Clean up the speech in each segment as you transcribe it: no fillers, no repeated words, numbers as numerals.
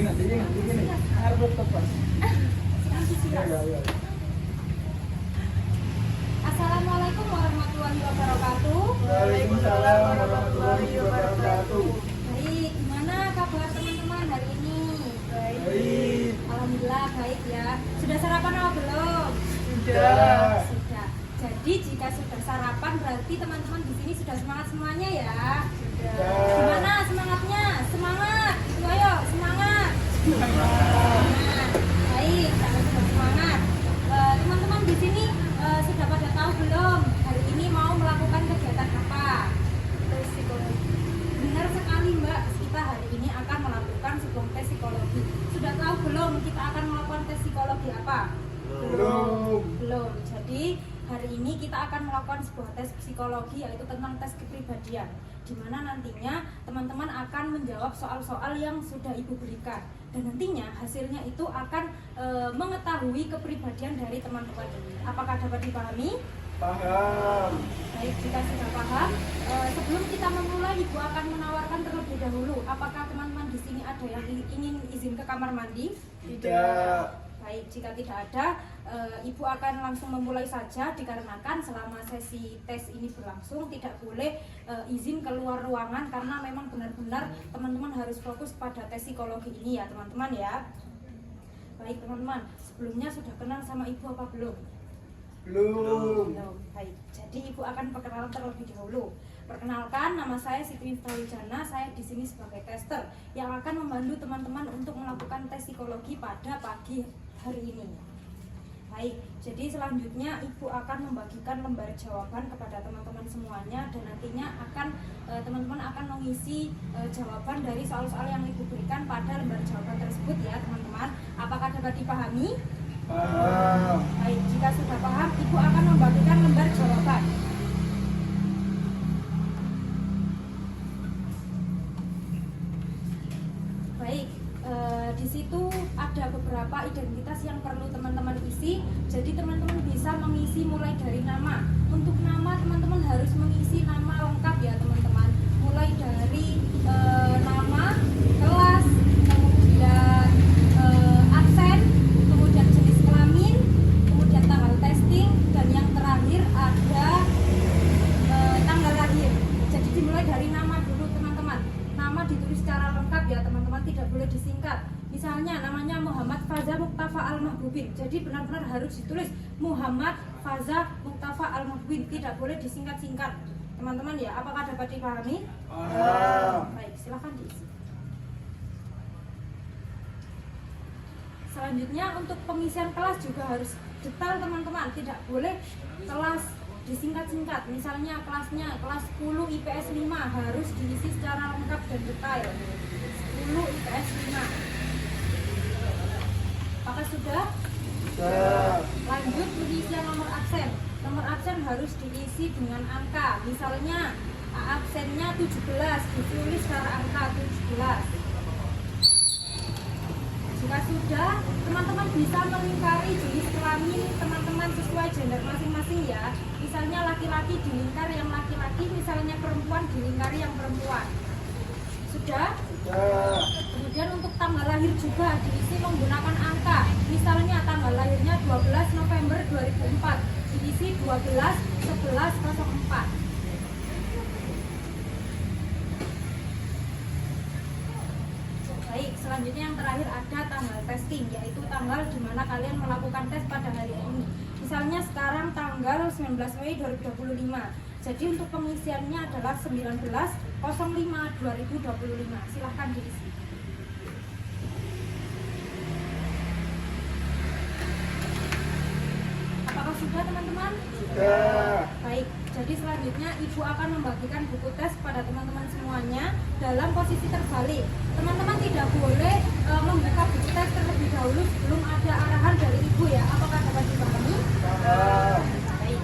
Assalamualaikum warahmatullahi wabarakatuh. Waalaikumsalam warahmatullahi wabarakatuh. Baik, gimana kabar teman-teman hari ini? Baik. Alhamdulillah baik ya. Sudah sarapan apa belum? Sudah. Sudah. Jadi jika sudah sarapan berarti teman-teman di sini sudah semangat semuanya ya. Sudah. Gimana semangatnya? Semangat. Itu ayo semangat. Semangat. Baik, kalau sudah semangat. Teman-teman di sini sudah pada tahu belum hari ini mau melakukan kegiatan apa? Tes psikologi. Benar sekali Mbak, kita hari ini akan melakukan sebuah tes psikologi. Sudah tahu belum kita akan melakukan tes psikologi apa? Belum. Belum. Jadi hari ini kita akan melakukan sebuah tes psikologi yaitu tentang tes kepribadian, di mana nantinya teman-teman akan menjawab soal-soal yang sudah Ibu berikan dan nantinya hasilnya itu akan mengetahui kepribadian dari teman-teman ini. Apakah dapat dipahami? Paham. Baik, jika sudah paham, sebelum kita memulai Ibu akan menawarkan terlebih dahulu apakah teman-teman di sini ada yang ingin izin ke kamar mandi? Tidak. Baik, jika tidak ada, Ibu akan langsung memulai saja dikarenakan selama sesi tes ini berlangsung tidak boleh izin keluar ruangan karena memang benar-benar teman-teman harus fokus pada tes psikologi ini ya teman-teman ya. Baik teman-teman, sebelumnya sudah kenal sama Ibu apa belum? Belum. Belum. Baik, jadi Ibu akan perkenalan terlebih dahulu. Perkenalkan, nama saya Siti Miftahwijana. Saya di sini sebagai tester yang akan membantu teman-teman untuk melakukan tes psikologi pada pagi hari ini. Baik, jadi selanjutnya Ibu akan membagikan lembar jawaban kepada teman-teman semuanya dan nantinya akan teman-teman akan mengisi jawaban dari soal-soal yang Ibu berikan pada lembar jawaban tersebut ya teman-teman. Apakah dapat dipahami? Paham. Baik, jika sudah paham, Ibu akan membagikan lembar jawaban. Baik, di situ ada beberapa identitas yang perlu teman-teman isi. Jadi teman-teman bisa mengisi mulai dari nama. Untuk nama teman-teman harus mengisi nama lengkap ya teman-teman. Mulai dari nama, kelas, kemudian absen, kemudian jenis kelamin, kemudian tanggal testing, dan yang terakhir ada tanggal lahir. Jadi dimulai dari nama dulu teman-teman. Nama ditulis secara lengkap ya teman-teman, tidak boleh disingkat. Misalnya namanya Muhammad Faza Muktafa Al-Mahbubin. Jadi benar-benar harus ditulis Muhammad Faza Muktafa Al-Mahbubin, tidak boleh disingkat-singkat. Teman-teman ya, apakah dapat dipahami? Baik, silakan diisi. Selanjutnya untuk pengisian kelas juga harus detail teman-teman, tidak boleh kelas disingkat-singkat. Misalnya kelasnya kelas 10 IPS 5 harus diisi secara lengkap dan detail. 10 IPS 5. Apakah sudah? Sudah. Lanjut pengisian nomor absen. Nomor absen harus diisi dengan angka. Misalnya absennya 17, ditulis secara angka 17. Jika sudah, teman-teman bisa melingkari jenis kelamin teman-teman sesuai gender masing-masing ya. Misalnya laki-laki dilingkar yang laki-laki, misalnya perempuan dilingkari yang perempuan. Sudah? Sudah. Kemudian untuk tanggal lahir juga diisi menggunakan angka. Misalnya tanggal lahirnya 12 November 2004, diisi 12/11/04. Baik, selanjutnya yang terakhir ada tanggal testing, yaitu tanggal di mana kalian melakukan tes pada hari ini. Misalnya sekarang tanggal 19 Mei 2025. Jadi untuk pengisiannya adalah 19/05/2025. Silahkan diisi. Apakah sudah teman-teman? Sudah. Baik, jadi selanjutnya Ibu akan membagikan buku tes pada teman-teman semuanya dalam posisi terbalik. Teman-teman tidak boleh membuka buku tes terlebih dahulu sebelum ada arahan dari Ibu ya. Apakah dapat dipahami? Paham. Baik.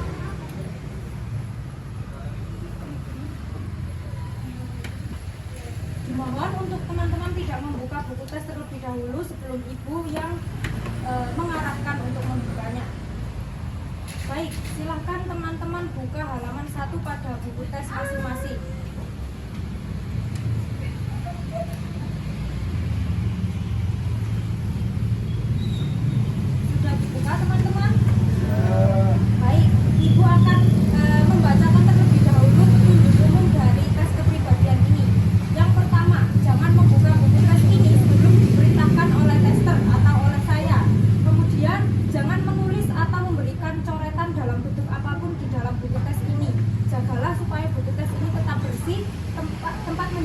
Dimohon untuk teman-teman tidak membuka buku tes terlebih dahulu sebelum Ibu yang mengarahkan untuk membukanya. Baik, silahkan teman-teman buka halaman 1 pada buku tes masing-masing.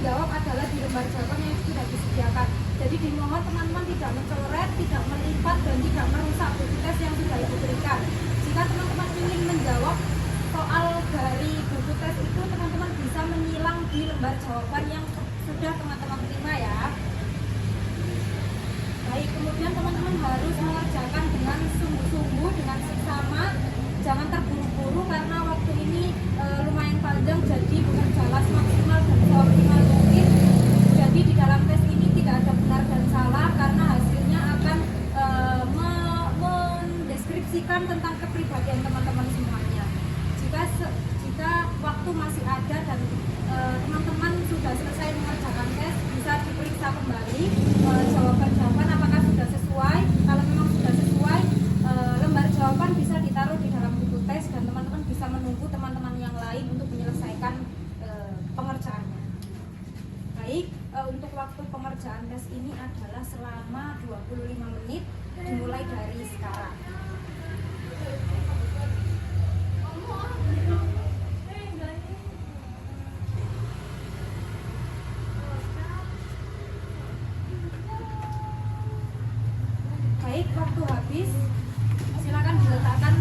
menjawab adalah di lembar jawaban yang sudah disediakan. Jadi dimohon teman-teman tidak mencoret, tidak melipat, dan tidak merusak buku tes yang sudah Ibu berikan. Jika teman-teman ingin menjawab soal dari buku tes itu, teman-teman bisa menyilang di lembar jawaban yang sudah teman-teman terima ya. Baik, kemudian teman-teman harus mengerjakan dengan sungguh-sungguh, dengan seksama, jangan terburu-buru karena waktu ini lumayan panjang, jadi bekerjalah semaksimal dan seoptimal mungkin. Jadi di dalam tes ini tidak ada benar dan salah karena hasilnya akan mendeskripsikan tentang kepribadian teman-teman semuanya. Jika waktu masih ada dan teman-teman sudah selesai mengerjakan tes, bisa diperiksa kembali jawaban-jawaban apakah sudah sesuai. Kalau memang sudah sesuai, lembar jawaban bisa ditaruh di dalam buku tes dan teman-teman bisa menunggu teman-teman yang lain untuk menyelesaikan pengerjaannya. Baik, untuk waktu pengerjaan tes ini adalah selama 25 menit dimulai dari sekarang. Baik, waktu habis, silakan diletakkan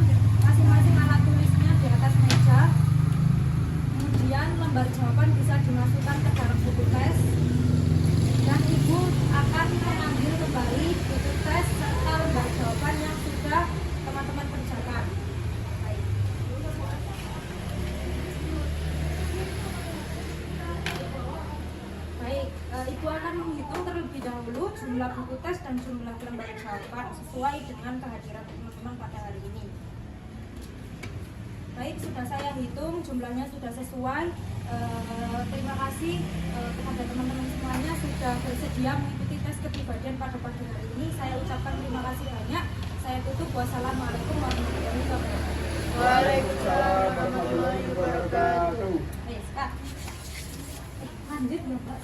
masing-masing alat tulisnya di atas meja. Kemudian lembar jawaban bisa dimasukkan ke dalam buku tes, dan Ibu akan mengambil kembali buku tes serta lembar jawaban yang sudah teman-teman kerjakan. Baik. Baik, Ibu akan menghitung terlebih dahulu jumlah buku tes dan jumlah lembar jawaban sesuai dengan kehadiran teman-teman pada hari ini. Baik, sudah saya hitung, jumlahnya sudah sesuai. Terima kasih kepada teman-teman semuanya sudah bersedia mengikuti tes kepribadian pada pagi hari ini. Saya ucapkan terima kasih banyak. Saya tutup. Wassalamualaikum warahmatullahi wabarakatuh. Waalaikumsalam warahmatullahi wabarakatuh. Baik, Kak. Lanjut ya, Pak.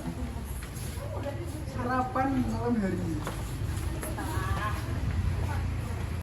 Sarapan malam hari ini.